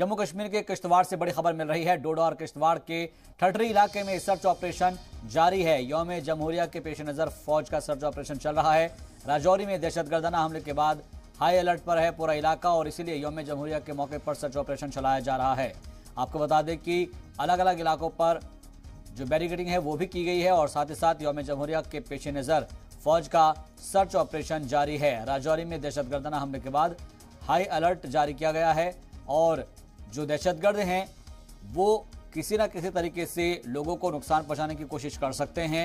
जम्मू कश्मीर के किश्तवाड़ से बड़ी खबर मिल रही है। डोडा और किश्तवाड़ के ठठरी इलाके में सर्च ऑपरेशन जारी है। यौम जमहूरिया के पेश नज़र फौज का सर्च ऑपरेशन चल रहा है। राजौरी में दहशतगर्दाना हमले के बाद हाई अलर्ट पर है पूरा इलाका और इसीलिए यौम जमहूरिया के मौके पर सर्च ऑपरेशन चलाया जा रहा है। आपको बता दें कि अलग अलग इलाकों पर जो बैरिकेडिंग है वो भी की गई है और साथ ही साथ यौम जमहूरिया के पेश नज़र फौज का सर्च ऑपरेशन जारी है। राजौरी में दहशतगर्दाना हमले के बाद हाई अलर्ट जारी किया गया है और जो दहशतगर्द हैं वो किसी न किसी तरीके से लोगों को नुकसान पहुंचाने की कोशिश कर सकते हैं।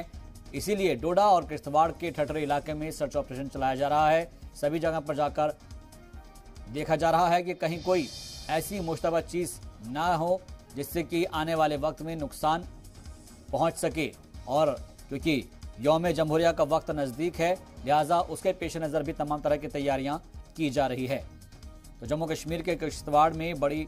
इसीलिए डोडा और किश्तवाड़ के ठठरी इलाके में सर्च ऑपरेशन चलाया जा रहा है। सभी जगह पर जाकर देखा जा रहा है कि कहीं कोई ऐसी मुश्तबह चीज़ ना हो जिससे कि आने वाले वक्त में नुकसान पहुंच सके। और क्योंकि यौम जमहूरिया का वक्त नज़दीक है लिहाजा उसके पेश नज़र भी तमाम तरह की तैयारियां की जा रही है। तो जम्मू कश्मीर के किश्तवाड़ में बड़ी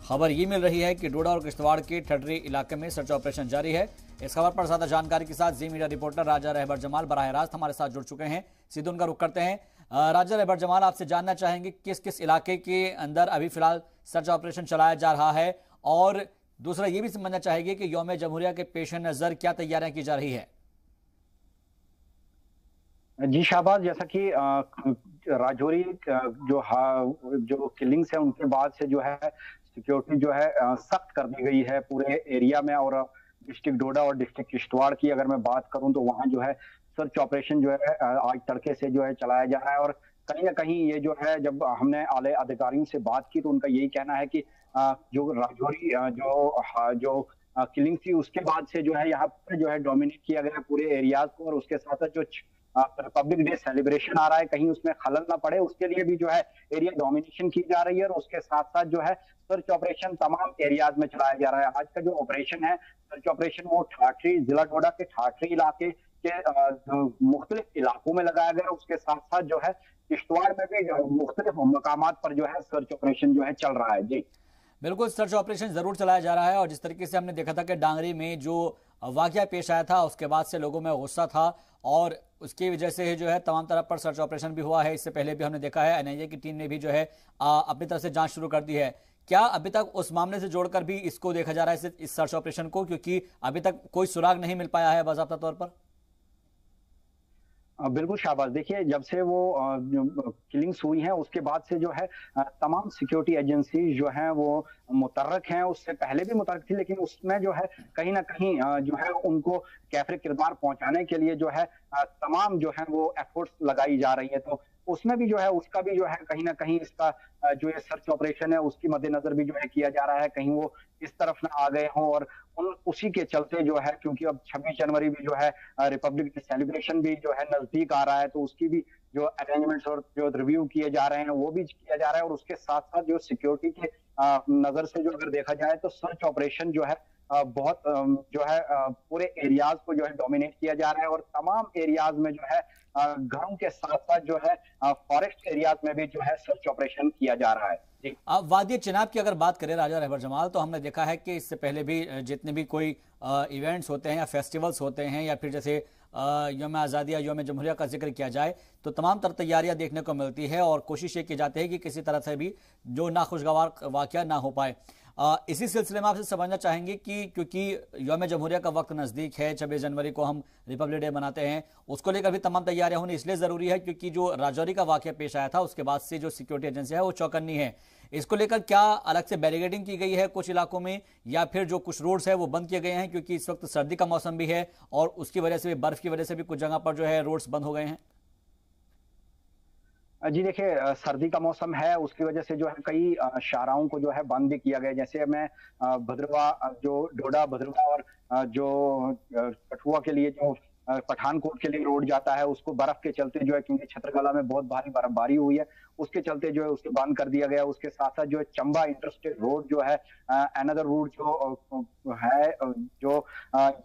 खबर ये मिल रही है कि डोडा और किश्तवाड़ के ठठरी इलाके में सर्च ऑपरेशन जारी है। इस खबर पर ज्यादा जानकारी के साथ जी मीडिया रिपोर्टर राजा रहबर जमाल बराह रास्त हमारे साथ जुड़ चुके हैं। सीधे उनका रुख करते हैं। राजा रहबर जमाल, आपसे जानना चाहेंगे किस किस इलाके के अंदर अभी फिलहाल सर्च ऑपरेशन चलाया जा रहा है और दूसरा ये भी समझना चाहेंगे कि यौम जमहूरिया के पेश नज़र क्या तैयारियां की जा रही है। जी शाहबाज, जैसा कि राजौरी जो किलिंग्स है उनके बाद से जो है सिक्योरिटी जो है सख्त कर दी गई है पूरे एरिया में। और डिस्ट्रिक्ट डोडा और डिस्ट्रिक्ट किश्तवाड़ की अगर मैं बात करूं तो वहां जो है सर्च ऑपरेशन जो है आज तड़के से जो है चलाया जा रहा है। और कहीं ना कहीं ये जो है जब हमने आले अधिकारियों से बात की तो उनका यही कहना है कि जो राजौरी जो किलिंग थी उसके बाद से जो है यहाँ पर जो है डोमिनेट किया गया पूरे एरियाज को। और उसके साथ साथ जो रिपब्लिक डे सेलिब्रेशन आ रहा है कहीं उसमें खलल ना पड़े उसके लिए भी जो है एरिया डोमिनेशन की जा रही है। और उसके साथ साथ जो है सर्च ऑपरेशन तमाम एरियाज में चलाया जा रहा है। आज का जो ऑपरेशन है सर्च ऑपरेशन वो ठाठरी जिला डोडा के ठाठरी इलाके के मुख्तलिफ इलाकों में लगाया गया। उसके साथ साथ जो है किश्तवाड़ में भी मुख्तलिफ मकामात पर जो है सर्च ऑपरेशन जो है चल रहा है। जी बिल्कुल, सर्च ऑपरेशन जरूर चलाया जा रहा है और जिस तरीके से हमने देखा था कि डांगरी में जो वाकया पेश आया था उसके बाद से लोगों में गुस्सा था और उसकी वजह से जो है तमाम तरह पर सर्च ऑपरेशन भी हुआ है। इससे पहले भी हमने देखा है एनआईए की टीम ने भी जो है अपनी तरफ से जांच शुरू कर दी है। क्या अभी तक उस मामले से जोड़कर भी इसको देखा जा रहा है इस सर्च ऑपरेशन को, क्योंकि अभी तक कोई सुराग नहीं मिल पाया है बाज़ाब्ता तौर पर? बिल्कुल शाहबाज, देखिए जब से वो किलिंग्स हुई हैं उसके बाद से जो है तमाम सिक्योरिटी एजेंसी जो हैं वो मुतर्रक हैं। उससे पहले भी मुतर्रक थी लेकिन उसमें जो है कहीं ना कहीं जो है उनको कैफरे किरदार पहुंचाने के लिए जो है तमाम जो है वो एफर्ट्स लगाई जा रही है। तो उसमें भी जो है उसका भी जो है कहीं ना कहीं इसका जो ये सर्च ऑपरेशन है उसकी मद्देनजर भी जो है किया जा रहा है कहीं वो इस तरफ ना आ गए हों। और उसी के चलते जो है क्योंकि अब 26 जनवरी भी जो है रिपब्लिक डे सेलिब्रेशन भी जो है नजदीक आ रहा है तो उसकी भी जो अरेंजमेंट्स और जो रिव्यू किए जा रहे हैं वो भी किया जा रहा है। और उसके साथ साथ जो सिक्योरिटी के नजर से जो अगर देखा जाए तो सर्च ऑपरेशन जो है बहुत जो है पूरे एरियाज को जो है डोमिनेट किया जा रहा है। और तमाम एरियाज में जो है घरों के साथ साथ जो है फॉरेस्ट एरियाज में भी जो है सर्च ऑपरेशन किया जा रहा है। अब वादी चिनाब की अगर बात करें राजा रहबर जमाल, तो हमने देखा है कि इससे पहले भी जितने भी कोई इवेंट्स होते हैं या फेस्टिवल्स होते हैं या फिर जैसे यौम आज़ादी या यौम जमहूरिया का जिक्र किया जाए तो तमाम तरह तैयारियां देखने को मिलती है और कोशिश ये की जाती है कि किसी तरह से भी जो नाखुशगवार वाक़या ना हो पाए। इसी सिलसिले में आपसे समझना चाहेंगे कि क्योंकि यौम जमहूरिया का वक्त नज़दीक है, 26 जनवरी को हम रिपब्लिक डे मनाते हैं, उसको लेकर भी तमाम तैयारियां होनी इसलिए ज़रूरी है क्योंकि जो राजौरी का वाक़या पेश आया था उसके बाद से जो सिक्योरिटी एजेंसी है वो चौकन्नी है। इसको लेकर क्या अलग से बैरिकेडिंग की गई है कुछ इलाकों में या फिर जो कुछ रोड्स है वो बंद किए गए हैं क्योंकि इस वक्त सर्दी का मौसम भी है और उसकी वजह से भी बर्फ की वजह से भी कुछ जगह पर जो है रोड्स बंद हो गए हैं? जी देखिए, सर्दी का मौसम है उसकी वजह से जो है कई शाहराहों को जो है बंद भी किया गया। जैसे मैं भद्रवा जो डोडा भद्रवा और जो कठुआ के लिए जो पठानकोट के लिए रोड जाता है उसको बर्फ के चलते जो है क्योंकि छतरकला में बहुत भारी बर्फबारी हुई है उसके चलते जो है उसको बंद कर दिया गया। उसके साथ साथ जो है चंबा इंटरस्टेट रोड जो है अनदर रूट जो है जो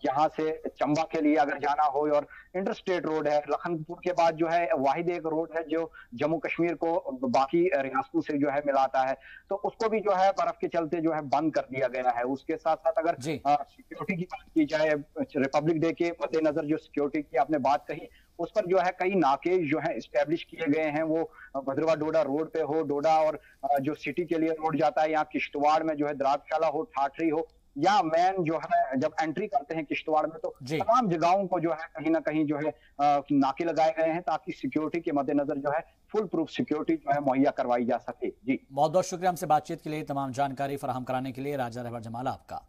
यहाँ से चंबा के लिए अगर जाना हो और इंटरस्टेट रोड है। लखनपुर के बाद जो है वाहिद एक रोड है जो जम्मू कश्मीर को बाकी रियासतों से जो है मिलाता है तो उसको भी जो है बर्फ के चलते जो है बंद कर दिया गया है। उसके साथ साथ अगर सिक्योरिटी की बात की जाए रिपब्लिक डे के मद्देनजर जो सिक्योरिटी की आपने बात कही उस पर जो है कई नाके जो है स्टैब्लिश किए गए हैं। वो भद्रवा डोडा रोड पे हो, डोडा और जो सिटी के लिए रोड जाता है, यहाँ किश्तवाड़ में जो है द्राक्षाला हो, ठाठरी हो, या मैन जो है जब एंट्री करते हैं किश्तवाड़ में, तो जी, तमाम जगहों को जो है कहीं ना कहीं जो है नाके लगाए गए हैं, ताकि सिक्योरिटी के मद्देनजर जो है फुल प्रूफ सिक्योरिटी जो है मुहैया करवाई जा सके। जी, बहुत बहुत शुक्रिया हमसे बातचीत के लिए, तमाम जानकारी फराहम कराने के लिए। राजा रहबर जमाला आपका।